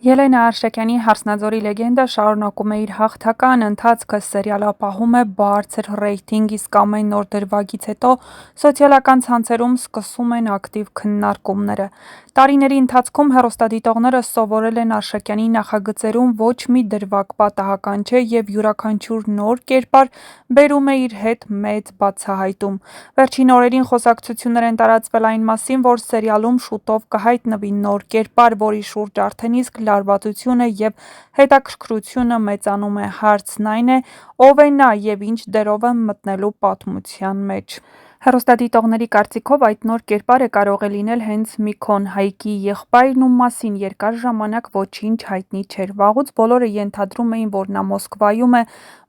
Ելենա Արշակյանի «Հարսնաձորի լեգենդը» շարունակում է իր հաղթական ընթացքը, սերիալը պահում է բարձր ռեյտինգ, իսկ ամեն նոր դրվագից հետո սոցիալական ցանցերում սկսում են ակտիվ քննարկումները։ Տարիների ընթացքում հեռուստադիտողները սովորել են Արշակյանի նախագծերում ոչ մի դրվագ պատահական չէ և յուրաքանչյուր նոր կերպար բերում է իր հետ մեծ բացահայտում։ Վերջին օրերին խոսակցություններ են տարածվել այն մասին, որ սերիալում շուտով կհայտնվի նոր կերպար, որի շուրջ արդեն իսկ լարվածությունը և հետաքրքրությունը մեծանում է, հարցն այն է՝ ով է նա և ինչ դերով է մտնելու պատմության մեջ։ Հեռուստադիտողների կարծիքով այդ նոր կերպարը կարող է լինել հենց Միքոն, Հայկի եղբայրն, ում մասին երկար ժամանակ ոչինչ հայտնի չէր։ Վաղուց բոլորը ենթադրում էին, որ նա Մոսկվայում է,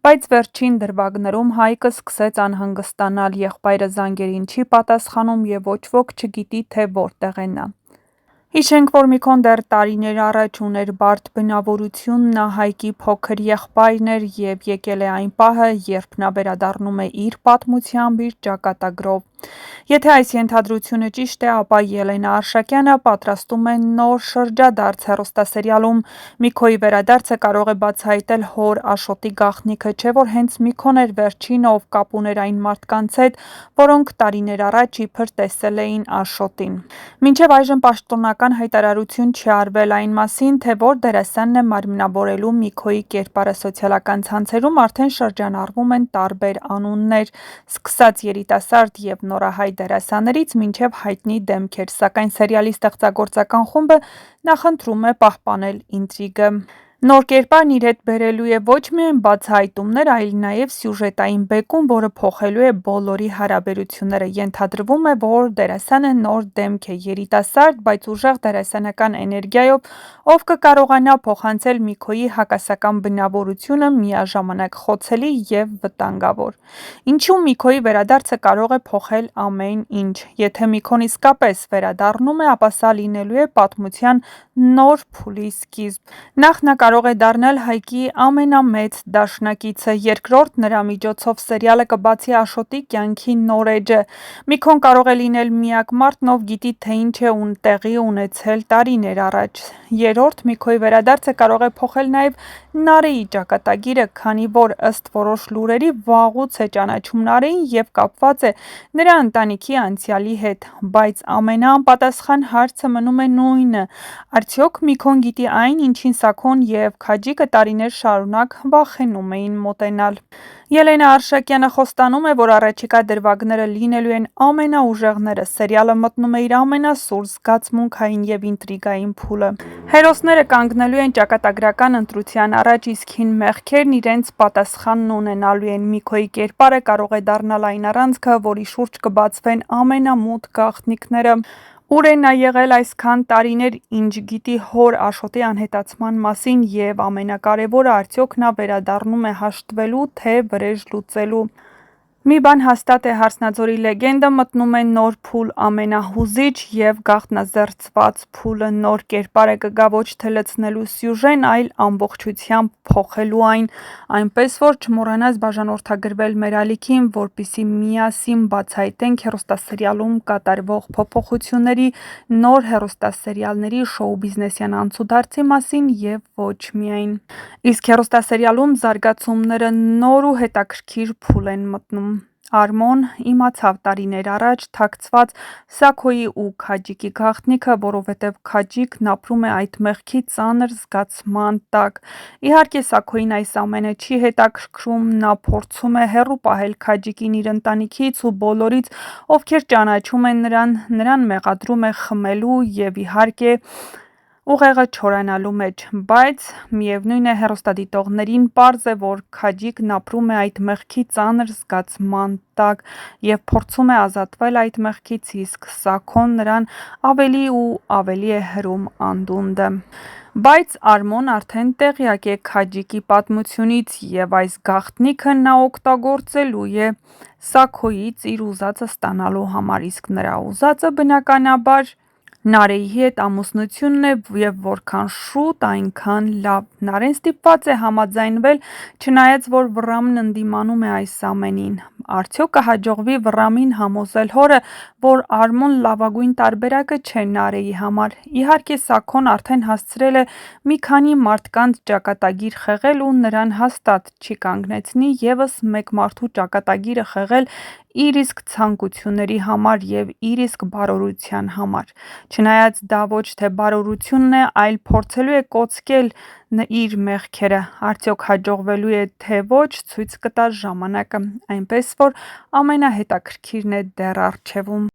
բայց վերջին դրվագներում Հայկը սկսեց անհանգստանալ, եղբայրը զանգերին չի պատասխանում և ոչ ոք չգիտի, թե որտեղ է նա։ Հիշենք, որ Միքոն դեռ տարիներ առաջ ուներ բարդ բնավորություն, նա Հայկի փոքր եղբայրն էր և եկել է այն պահը, երբ նա վերադառնում է իր պատմությամբ, իր ճակատագրով։ Եթե այս ենթադրությունը ճիշտ է, ապա Ելենա Արշակյանը պատրաստում է նոր շրջադարձ հեռուստասերիալում։ Միքոյի վերադարձը կարող է բացահայտել հոր Աշոտի գաղտնիքը, չէ՞ որ հենց Միքոն էր վերջինը, ով կապ ուներ այն մարդկանց հետ, որոնք տարիներ առաջ իբր տեսել էին Աշոտին։ Մինչև այժմ պաշտոնական հայտարարություն չի արվել այն մասին, թե որ դերասանն է մարմնավորելու Միքոյի կերպարը։ Սոցիալական ցանցերում արդեն շրջանառվում են տարբեր անուններ՝ սկսած երիտասարդ և նորահայ դերասաններից մինչև հայտնի դեմքեր, սակայն սերիալի ստեղծագործական խումբը նախընտրում է պահպանել ինտրիգը։ Նոր կերպարն իր հետ բերելու է ոչ միայն բացահայտումներ, այլ նաև սյուժետային բեկում, որը փոխելու է բոլորի հարաբերությունները։ Ենթադրվում է, որ դերասանը նոր դեմք է՝ երիտասարդ, բայց ուժեղ դերասանական էներգիայով, ով կկարողանա փոխանցել Միքոյի հակասական բնավորությունը միաժամանակ խոցելի և վտանգավոր։ Ինչու Միքոյի վերադարձը կարող է փոխել ամեն ինչ։ Եթե Միքոն իսկապես վերադառնում է, ապա սա լինելու է պատմության նոր փուլի սկիզբ։ Նախ նա կարող է դառնալ Հայկի ամենամեծ դաշնակիցը, երկրորդ՝ նրա միջոցով սերիալը կբացի Աշոտի կյանքի նոր էջը։ Միքոն կարող է լինել միակ մարդն, ով գիտի, թե ինչ է տեղի ունեցել տարիներ առաջ։ Երրորդ՝ Միքոյի վերադարձը կարող է փոխել նաև Նարէի ճակատագիրը, քանի որ ըստ որոշ լուրերի վաղուց է ճանաչում Նարէին և կապված է նրա ընտանիքի անցյալի հետ։ Բայց ամենաանպատասխան հարցը մնում է նույնը՝ արդյոք Միքոն գիտի այն, ինչին Սաքոն և Քաջիկը տարիներ շարունակ վախենում էին մոտենալ։ Ելենա Արշակյանը խոստանում է, որ առաջիկա դրվագները լինելու են ամենաուժեղները։ Սերիալը մտնում է իր ամենասուր, զգացմունքային և ինտրիգային փուլը։ Հերոսները կանգնելու են ճակատագրական ընտրության առաջ, իսկ հին մեղքերն իրենց պատասխանն ունենալու են։ Միքոյի կերպարը կարող է դառնալ այն առանցքը, որի շուրջ կբացվեն ամենամութ գաղտնիքները։ Ուր է նա եղել այսքան տարիներ, ինչ գիտի հոր Աշոտի անհետացման մասին և ամենակարևորը՝ արդյոք նա վերադառնում է հաշտվելու, թե վրեժ լուծելու։ Մի բան հաստատ է՝ «Հարսնաձորի լեգենդը» մտնում է նոր փուլ, ամենահուզիչ և գաղտնազերծված փուլը։ Նոր կերպարը կգա ոչ թե լցնելու սյուժեն, այլ ամբողջությամբ փոխելու այն։ Այնպես որ չմոռանաս բաժանորդագրվել մեր ալիքին, որպեսզի միասին բացահայտենք հեռուստասերիալում կատարվող փոփոխությունների, նոր հեռուստասերիալների շոու-բիզնեսյան անցուդարձի մասին և ոչ միայն։ Իսկ հեռուստասերիալում զարգացումները նոր ու հետաքրքիր փուլ են մտնում։ Արմոն իմացավ տարիներ առաջ թաքցված Սաքոյի ու Քաջիկի գաղտնիքը, որովհետև Քաջիկն ապրում է այդ մեղքի ծանր զգացման տակ։ Իհարկե Սաքոյին այս ամենը չի հետաքրքրում, նա փորձում է հեռու պահել Քաջիկին իր ընտանիքից ու բոլորից, ովքեր ճանաչում են նրան մեղադրում է խմելու և իհարկե ուղեղը չորանալու մեջ։ Բայց միևնույն է, հեռուստադիտողներին պարզ է, որ Քաջիկն ապրում է այդ մեղքի ծանր զգացման տակ և փորձում է ազատվել այդ մեղքից, իսկ Սաքոն նրան ավելի ու ավելի է հրում անդունդը։ Բայց Արմոն արդեն տեղյակ է Քաջիկի պատմությունից և այս գաղտնիքը նա օգտագործելու է Սաքոյից իր ուզածը ստանալու համար, իսկ նրա ուզածը բնականաբար Նարէի հետ ամուսնությունն է և որքան շուտ, այնքան լավ։ Նարէն ստիպված է համաձայնվել, չնայած որ Վռամն ընդդիմանում է այս ամենին։ Արդյոք կհաջողվի Վռամին համոզել հորը, որ Արմուն լավագույն տարբերակը չէ Նարեի համար։ Իհարկե, Սաքոն արդեն հասցրել է մի քանի մարդկանց ճակատագիր խեղել ու նրան հաստատ չի կանգնեցնի ևս մեկ մարդու ճակատագիրը խեղել իր իսկ ցանկությունների համար և իր իսկ բարօրության համար։ Չնայած դա ոչ թե բարօրությունն է, այլ փորձելու է կոծկել իր մեղքերը, արդյոք հաջողվելու է թե ոչ, ցույց կտա ժամանակը, այնպես որ ամենահետաքրքիրն է դեռ առջևում։